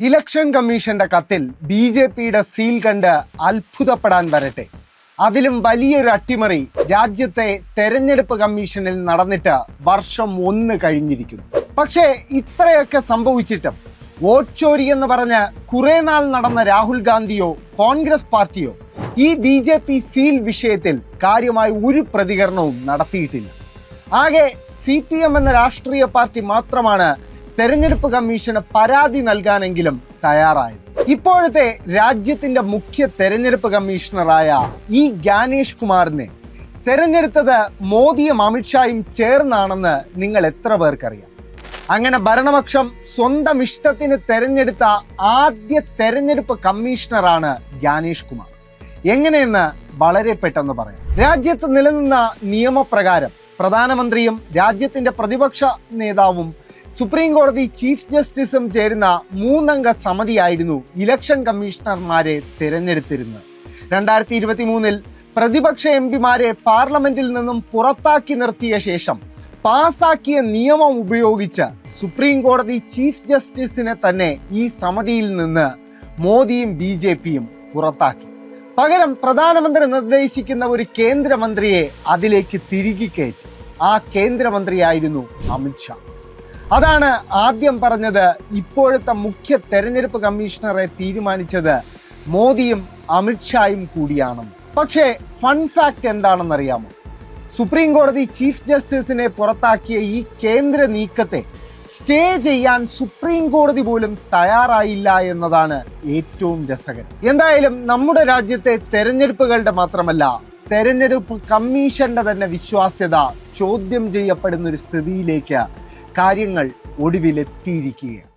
Election കമ്മീഷന്റെ കത്തിൽ ബി.ജെ.പിയുടെ seal കണ്ട് അത്ഭുതപ്പെടാൻ വരട്ടെ. അതിലും വലിയൊരു അട്ടിമറി രാജ്യത്തെ തെരഞ്ഞെടുപ്പ് കമ്മീഷനിൽ നടന്നിട്ട് വർഷം 1 കഴിഞ്ഞിരിക്കുന്നു. പക്ഷേ ഇത്രയൊക്കെ സംഭവിച്ചിട്ടും വോട്ട് ചോരി എന്ന് പറഞ്ഞ് കുറെ നാൾ നടന്ന രാഹുൽ ഗാന്ധിയോ കോൺഗ്രസ് പാർട്ടിയോ ഈ ബി.ജെ.പി സീൽ വിഷയത്തിൽ കാര്യമായി ഒരു പ്രതികരണവും നടത്തിയിട്ടില്ല. ആകെ CPM എന്ന രാഷ്ട്രീയ പാർട്ടി മാത്രമാണ് തെരഞ്ഞെടുപ്പ് കമ്മീഷന് പരാതി നൽകാനെങ്കിലും തയ്യാറായത്. ഇപ്പോഴത്തെ രാജ്യത്തിന്റെ മുഖ്യ തെരഞ്ഞെടുപ്പ് കമ്മീഷണറായ ഈ ജ്ഞാനേഷ് കുമാറിനെ തെരഞ്ഞെടുത്തത് മോദിയും അമിത്ഷായും ചേർന്നാണെന്ന് നിങ്ങൾ എത്ര പേർക്കറിയാം? അങ്ങനെ ഭരണപക്ഷം സ്വന്തം ഇഷ്ടത്തിന് തെരഞ്ഞെടുത്ത ആദ്യ തെരഞ്ഞെടുപ്പ് കമ്മീഷണറാണ് ജ്ഞാനേഷ് കുമാർ. എങ്ങനെയെന്ന് വളരെ പെട്ടെന്ന് പറയാം. രാജ്യത്ത് നിലനിന്ന നിയമപ്രകാരം പ്രധാനമന്ത്രിയും രാജ്യത്തിന്റെ പ്രതിപക്ഷ നേതാവും സുപ്രീം കോടതി ചീഫ് ജസ്റ്റിസും ചേരുന്ന 3 അംഗ സമിതിയായിരുന്നു ഇലക്ഷൻ കമ്മീഷണർമാരെ തിരഞ്ഞെടുത്തിരുന്നത്. 2023 പ്രതിപക്ഷ എംപിമാരെ പാർലമെന്റിൽ നിന്നും പുറത്താക്കി നിർത്തിയ ശേഷം പാസാക്കിയ നിയമം ഉപയോഗിച്ച് സുപ്രീം കോടതി ചീഫ് ജസ്റ്റിസിനെ തന്നെ ഈ സമിതിയിൽ നിന്ന് മോദിയും ബി.ജെ.പിയും പുറത്താക്കി. പകരം പ്രധാനമന്ത്രി നിർദ്ദേശിക്കുന്ന ഒരു കേന്ദ്രമന്ത്രിയെ അതിലേക്ക് തിരികെ കയറ്റി. ആ കേന്ദ്രമന്ത്രിയായിരുന്നു അമിത്ഷാ. അതാണ് ആദ്യം പറഞ്ഞത്. ഇപ്പോഴത്തെ മുഖ്യ തെരഞ്ഞെടുപ്പ് കമ്മീഷണറെ തീരുമാനിച്ചത് മോദിയും അമിത്ഷായും കൂടിയാണെന്ന്. പക്ഷേ ഫൺ ഫാക്ട് എന്താണെന്നറിയാമോ? സുപ്രീം കോടതി ചീഫ് ജസ്റ്റിസിനെ പുറത്താക്കിയ ഈ കേന്ദ്ര നീക്കത്തെ സ്റ്റേ ചെയ്യാൻ സുപ്രീം കോടതി പോലും തയ്യാറായില്ല എന്നതാണ് ഏറ്റവും രസകരം. എന്തായാലും നമ്മുടെ രാജ്യത്തെ തെരഞ്ഞെടുപ്പുകളുടെ മാത്രമല്ല തെരഞ്ഞെടുപ്പ് കമ്മീഷന്റെ തന്നെ വിശ്വാസ്യത ചോദ്യം ചെയ്യപ്പെടുന്ന ഒരു സ്ഥിതിയിലേക്ക് കാര്യങ്ങൾ ഒടുവിലെത്തിയിരിക്കുകയാണ്.